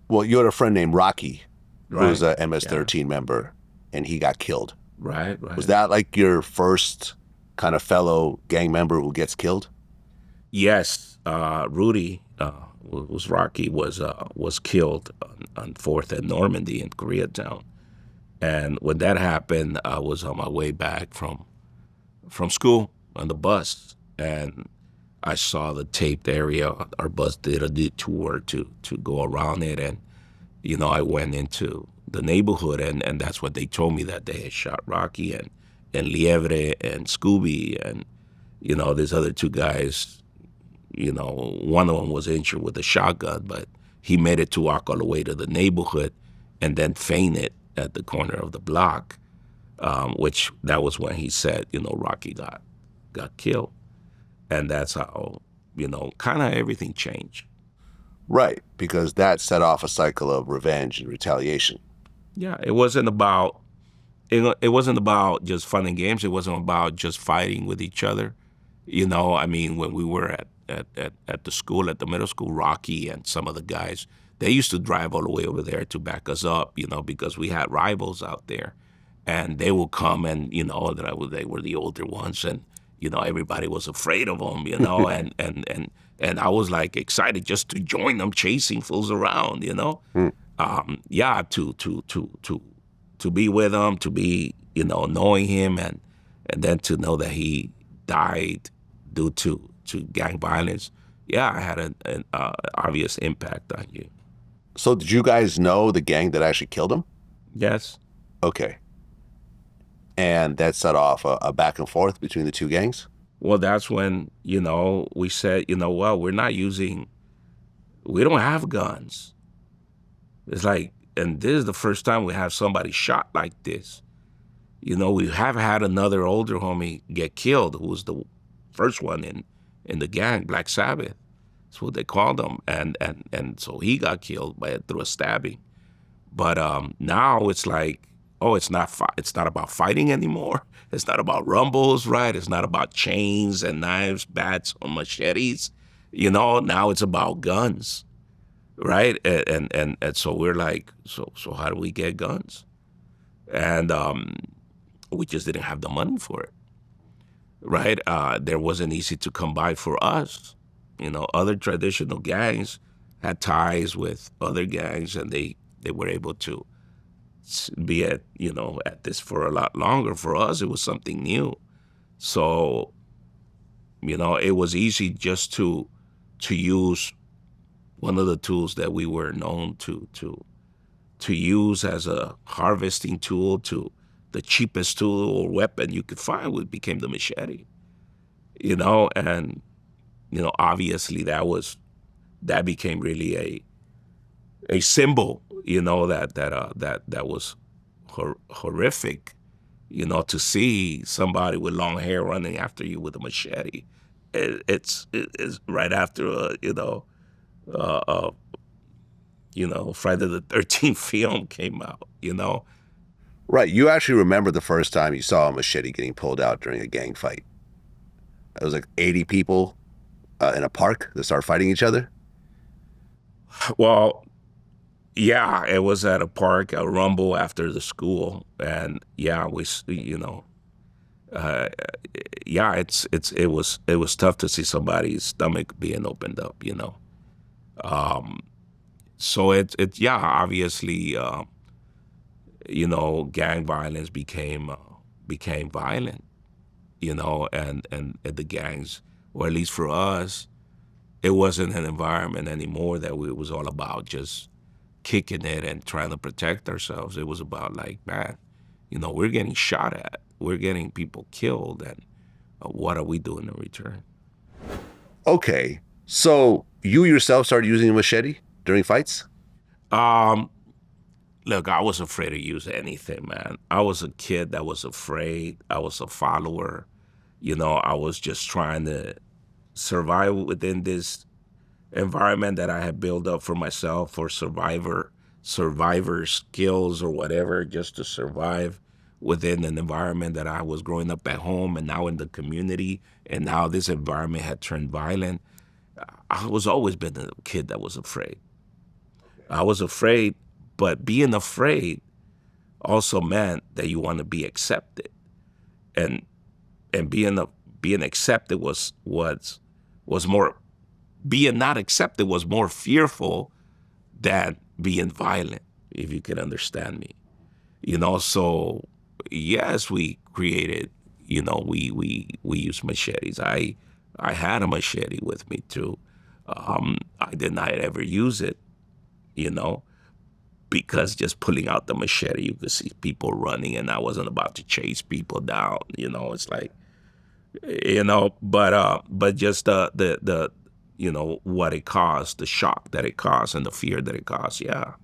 Well, you had a friend named Rocky, who was Right. a Yeah. MS-13 member, and he got killed. Right. Was Right. that like your first kind of fellow gang member who gets killed? Yes. Rudy was Rocky was killed on Fourth and Normandy in Koreatown, and when that happened, I was on my way back from school on the bus, and I saw the taped area. Our bus did a detour to go around it, and I went into the neighborhood, and that's what they told me, that they had shot Rocky and Liebre and Scooby, and these other two guys. One of them was injured with a shotgun, but he made it to walk all the way to the neighborhood, and then fainted at the corner of the block, which that was when he said, Rocky got killed, and that's how kind of everything changed. Right, because that set off a cycle of revenge and retaliation. Yeah, it wasn't about just fun and games. It wasn't about just fighting with each other. I mean, when we were at the school, at the middle school, Rocky and some of the guys, they used to drive all the way over there to back us up, because we had rivals out there. And they would come, and, they were the older ones, and, everybody was afraid of them, and I was like excited just to join them chasing fools around. Hmm. Yeah, to be with him, to be knowing him, and then to know that he died due to gang violence. Yeah, I had an obvious impact on you. So did you guys know the gang that actually killed him? Yes. Okay. And that set off a back and forth between the two gangs? Well, that's when we said, well, we don't have guns. It's like, and this is the first time we have somebody shot like this. We have had another older homie get killed, who was the first one in the gang, Black Sabbath. That's what they called him, and so he got killed through a stabbing. But now it's like, oh, it's not about fighting anymore. It's not about rumbles, right? It's not about chains and knives, bats, or machetes. Now it's about guns, right? And so we're like, so how do we get guns? And we just didn't have the money for it, right? There wasn't easy to come by for us. Other traditional gangs had ties with other gangs, and they were able to be at this for a lot longer. For us, it was something new. So, it was easy just to use one of the tools that we were known to use as a harvesting tool, to the cheapest tool or weapon you could find, which became the machete. And obviously that became really a symbol, that was horrific, to see somebody with long hair running after you with a machete. It's right after uh, Friday the 13th film came out. Right. You actually remember the first time you saw a machete getting pulled out during a gang fight. It was like 80 people in a park that started fighting each other. Well, yeah, it was at a park, a rumble after the school, and yeah, uh, yeah, it was tough to see somebody's stomach being opened up. Um, so yeah, obviously, gang violence became violent, and the gangs, or at least for us, it wasn't an environment anymore that it was all about just kicking it and trying to protect ourselves. It was about like, man, we're getting shot at, we're getting people killed, and what are we doing in return? Okay. So you yourself started using a machete during fights? Um, Look, I was afraid to use anything, man. I was a kid that was afraid. I was a follower. I was just trying to survive within this environment that I had built up for myself, for survivor skills or whatever, just to survive within an environment that I was growing up at home and now in the community, and now this environment had turned violent. I was always been a kid that was afraid. I was afraid, but being afraid also meant that you want to be accepted, and being accepted was more, being not accepted was more fearful than being violent, if you can understand me. So yes, we created, we use machetes. I had a machete with me too. I did not ever use it, you know, because just pulling out the machete, you could see people running, and I wasn't about to chase people down. It's like, but just the what it caused, the shock that it caused, and the fear that it caused. Yeah.